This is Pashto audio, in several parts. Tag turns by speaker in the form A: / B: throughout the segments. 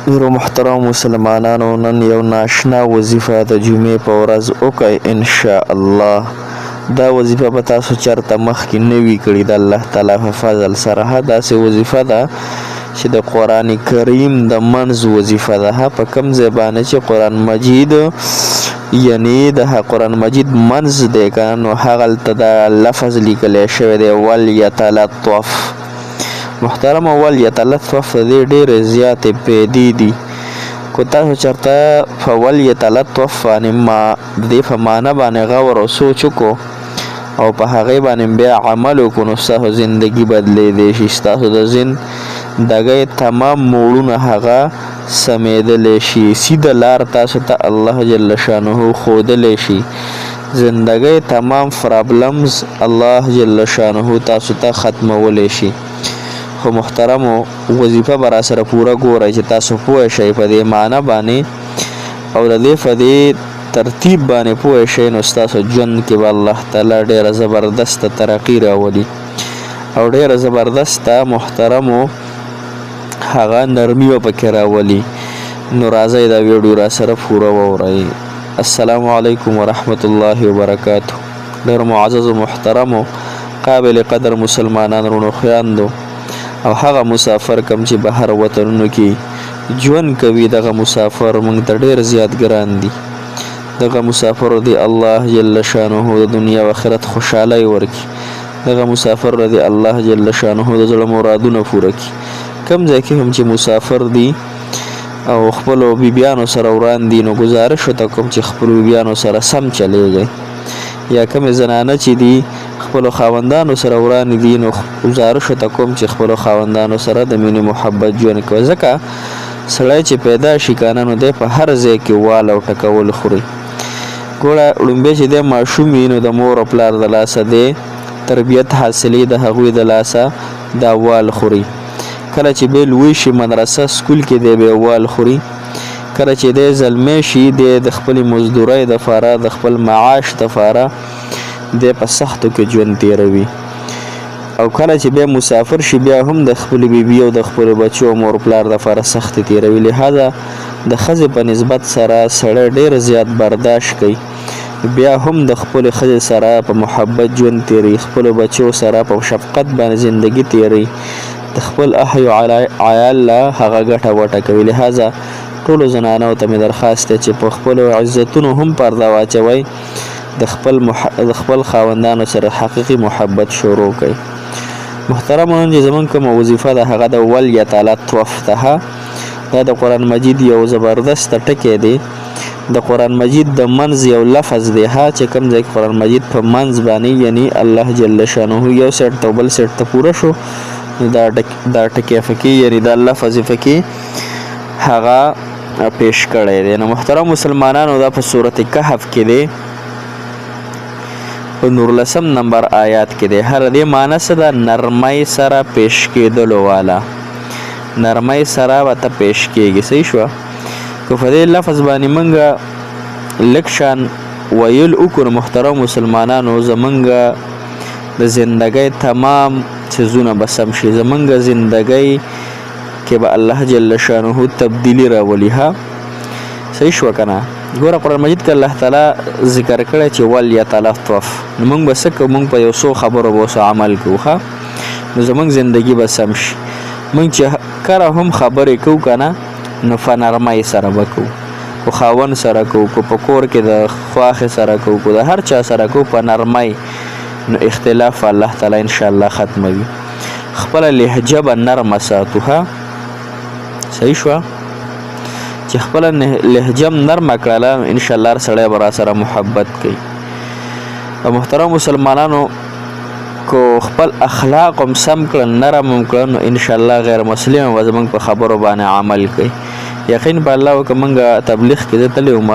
A: نورو محترم مسلمانانو، نن یو ناشنا وظیفه د جمعې په ورځ وکړئ ان شاء الله. دا وظیفه به تاسو چرته مخکې نه وي کړې د الله تعالی په فضل سره. داسې وظیفه ده چې د قرآن کریم د منځ وظیفه ده، په کوم ځای باندې چې قرآن مجید یعنی د قرآن مجید منځ دی که نو هغلته دا لفظ لیکلی شوی دی ولیتلطف. محترم ولیتلطف د دې ډېرې زیاتې پیدې دي. کو تاسو چېرته په ولیتلطف باندې د دې په معنی باندې غور او سوچ وکړو او په هغې باندې بیا عمل وکړو نو ستاسو زندګي بدلېدی شي. ستاسو د زندګۍ تمام موړونه هغه سمیدلی شي. سیده لار تاسو ته الله جل شانه ښودلی شي. زندګۍ تمام پرابلمز الله جل شانه تاسو ته ختمولی شي. خو محترمو وظیفه به را سره پوره ګورئ چې تاسو پوه شئ په دې معنی باندې او د دې په دې ترتیب باندې پوه شئ نو ستاسو ژوند کې به الله تعالی ډېره زبردسته ترقي راولي او ډېره زبردسته محترمو هغه نرمي به پکې راولي. نو راځئ دا ویډیو را سره پوره واورئ. السلام علیکم ورحمت الله وبرکاته. ډېر معزز و محترمو قابل قدر مسلمانان رونو خویندو او هغه مسافر کم چې بهر وطنونو کې ژوند کوي، دغه مسافر موږ ته ډېر زیات ګران دي. دغه مسافر دی الله جل شانه د دنیا و آخرت خوشحالۍ ورکړي. دغه مسافر دی الله جل شانه د زړه مرادونه پوره کړي. کوم ځای کې هم چې مسافر دی او خپلو بیبیانو سره وران دي نو ګزارش ورته کوم چې خپلو بیبیانو سره سم چلیږئ. یا کومې زنانه چې دي خپلو خاوندانو سره وران دي نو گزارش ورته کوم چې خپلو خاوندانو سره د مینې محبت ژوند کوي. ځکه سړی چې پیدا شي که نه نو دی په هر ځای کې وال او ټکول خوري. ګوره لومبی چې دی ماشوم وي نو د مور او پلار د لاسه دی تربیت حاصلي، د هغوی د لاسه دا وال خوري. کله چې بیا لوی شي مدرسه سکول کې دی بیا وال خوري. کله چې دی زلمی شي دی د خپلې مزدورۍ دپاره د خپل معاش دپاره دی په سختو کې ژوند تیروي. او کله چې بیا مسافر شي بیا هم د خپلې بیبي او د خپلو بچو او مور پلار دپاره سختې تیروي. لهذا د ښځې په نسبت سره سړی ډېر زیات برداشت کوي. بیا هم د خپلې ښځې سره په محبت ژوند تیروي، خپلو بچو سره په شفقت باندې زندګي تیروي، د خپل اهل عیال له هغه ګټه وټه کوي. لهذا ټولو زنانو ته مې درخواست دی چې په خپلو عزتونو هم پرده واچوئ، د خپل خاوندانو سره حقیقي محبت شروع کړئ. محترمو نن چې زموږ کومه وظیفه ده هغه د ولیتلطف ده. دا د قرآن مجید یو زبردست ټکی دی. د قرآن مجید د منځ یو لفظ دی چې کوم ځای کې قرآن مجید په منځ باندې یعنی الله جل شانه یو سیټ ته بل سیټ ته پوره شو دا ټکی فکې یعنی دا لفظ فکې هغه پیش کړی دی. نو محترم مسلمانانو دا په سورت کهف کې دی په 19 نمبر آیات کې دی. هر دې معنی څه ده؟ نرمۍ سره پیش کېدلو والا، نرمۍ سره ورته پیش کېږي. صحیح شوه؟ که په دې لفظ باندې موږ لږ شان ویل وکړو محترم مسلمانانو زمونږ د زندګۍ تمام څیزونه به سم شي. زمونږ زندګۍ کې به الله جل شانه تبدیلی راولي. ها صحیح شوه که نه؟ ګوره قرآن مجید کې الله تعالی ذکر کړی چې ولیتلطف. نو موږ به څه کوو؟ موږ په یو څو خبرو به اوس عمل کوو. ښه نو زموږ زندګي به سم شي. موږ چې کله هم خبرې کوو که نه نو په نرمۍ سره به کوو، په خاوند سره کوو، که په کور کې د خواښې سره کوو، که د هر چا سره کوو په نرمۍ نو اختلاف الله تعالی انشاءالله ختموي. خپله لهجه به نرمه ساتو. ها صحیح شوه؟ چې خپله لهجه نرمه کړله انشاءالله هر سړی به را سره محبت کوي. او محترم مسلمانانو کو خپل اخلاق هم سم کړل، نرم هم کړل نو انشاءالله غیر مسلم به زموږ په خبرو باندې عمل کوي. یقین په الله که موږ تبلیغ کې زه تللی وم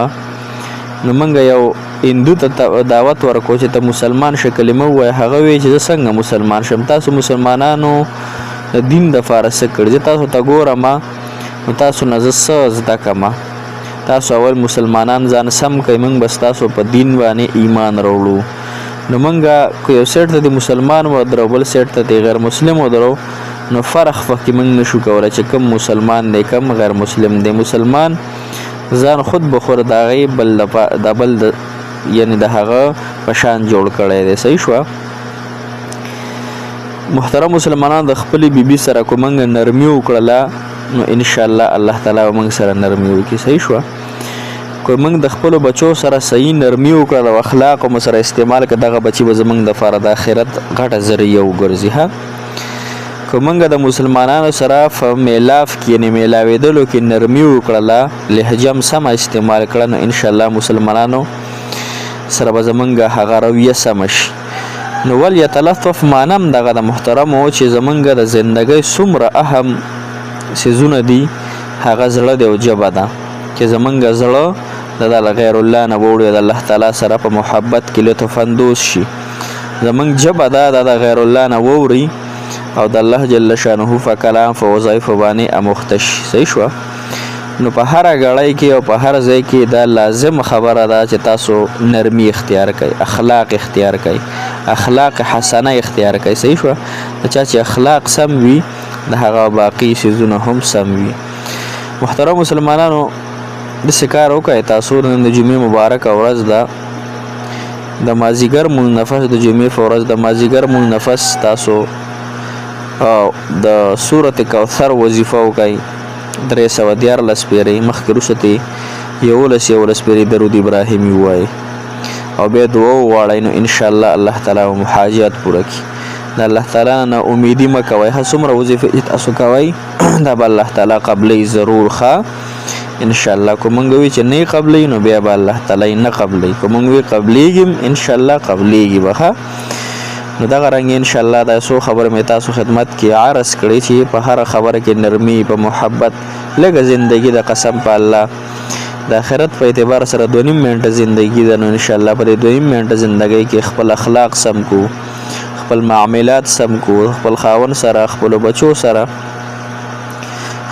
A: نو موږ یو هندو ته دعوت ورکړو چې ته مسلمان شه، کلمه ووایه. هغه وایي چې زه څنګه مسلمان شم؟ تاسو مسلمانانو د دین دپاره څه کړي؟ زه تاسو ته ګورم نو تاسو نه زه څه زده کړم. تاسو اول مسلمانان ځان سم کوئ، موږ بس تاسو په دین باندې ایمان راوړو. نو موږ که یو سیټ ته د مسلمان ودرو بل سیټ ته د غیر مسلم ودرو نو فرق پکې موږ نشو کولی چې کم مسلمان دی کم غیر مسلم دی. مسلمان ځان خود بخور د هغې بل یعنی د هغه په شان جوړ کړی دی. صحیح شوه. محترم مسلمانان د خپلې بیبي سره که موږ نرمي وکړله نو انشاءالله الله تعالی به موږ سره نرمي وکړي. صحیح شوه. که موږ د خپلو بچو سره صحیح نرمي وکړله او اخلاق مو سره استعمال کړه دغه بچي به زموږ دپاره د آخرت غټه ذریعه وګرځي. ها که موږ د مسلمانانو سره په میلاف کې یعنې میلاوېدلو کې نرمي وکړله لهجه هم سمه استعمال کړه نو انشاءالله مسلمانانو سره به زموږ هغه رویه سمه شي. نو ولیتلطف معنی هم دغه د محترمو چې زموږ د زندګۍ څومره اهم څیزونه دي هغه زړه دی او ژبه ده چې زموږ زړه د غیر الله نه ووړي د الله تعالی سره په محبت کې لطف اندوز شي. زموږ ژبه ده د غیر الله نه ووړي او د الله جل شانه په کلام په وظایفو باندې اموخته شي. صحیح شوه. نو په هره غړی کې او په هر ځای کې دا لازم خبره ده چې تاسو نرمي اختیار کړئ، اخلاق اختیار کړئ، اخلاق حسنه اختیار کړئ. صحیح شوه. د چا چې اخلاق سم وي د هغه باقي څیزونه هم سم وي. محترم مسلمانانو داسې کار وکړئ تاسو نن د جمعې مبارکه ورځ ده د مازدیګر مونځ نفس د جمعې په ورځ د مازدیګر مونځ نفس تاسو د سورت کوثر وظیفه وکړئ 314 پیرې مخکې وروسته 11 پیرې درود ابراهیمي ووایئ او بیا دعا وغواړئ نو انشاءالله الله تعالی به حاجات پوره کړي. د الله تعالی نه امیدي مه کوئ. هر څومره وظیفې چې تاسو کوئ دا به الله تعالی قبلوي ضرور ښه انشاءالله. که موږ وی چې نه قبلوي نو بیا به الله تعالی نه قبلوي. که موږ وی قبلیږي انشاءالله قبلیږي به ښه. نو دغه رنګ انشاءالله دا څو خبره مې تاسو خدمت کې عرض کړې چې په هر خبره کې نرمي په محبت لږه زندگی د قسم په الله د آخرت په اعتبار سره 2.5 منټه زندگی ده نو انشاءالله په دې 2.5 منټه زندگی کې خپل اخلاق سم کو، خپل معاملات سم کو، خپل خاوند سره خپل بچو سره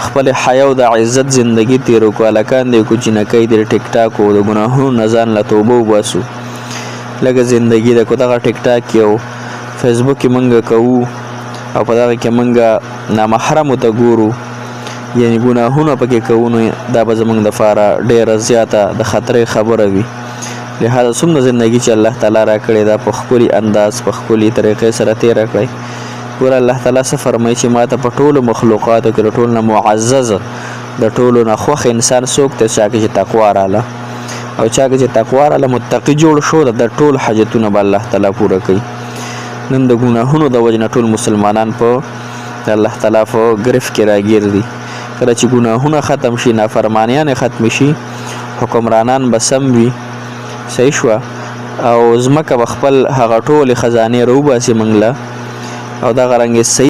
A: خپل حیا او د عزت زندگی تیرو کو. الکان دې کو جنکې دې ټیک ټاک او د ګناهونو نه ځان له توبه وباسو. لږه زندگی ده کو دغه ټیک ټاک یو فیسبوک کې مونږ کوو او په دغه کې مونږ نامحرمو ته ګورو یعنی ګناهونه پکې کوو نو دا به زموږ دپاره ډېره زیاته د خطرې خبره وي. لهذا څومره زندگی چې الله تعالی را کړې ده په ښکلي انداز په ښکلي طریقې سره تېره کړئ. ګوره الله تعالی څه فرمایي چې ما ته په ټولو مخلوقاتو کې د ټولو نه معزز د ټولو نه خوښ انسان څوک دی چا کې چې تقوا راله او چا کې چې تقوا راله متقي جوړ شو د ټول حاجتونه به الله تعالی پوره کوي. نن د ګناهونو د وجې نه ټول مسلمانان په الله تعالی په ګرفت کې راګیر دي. کله چې ګناهونه ختم شي نافرمانیان ختم شي حکمرانان به سم وي. صحیح شوه. او ځمکه به خپل هغه ټولې خزانې راوباسي موږ له او دغه رنګې صحیح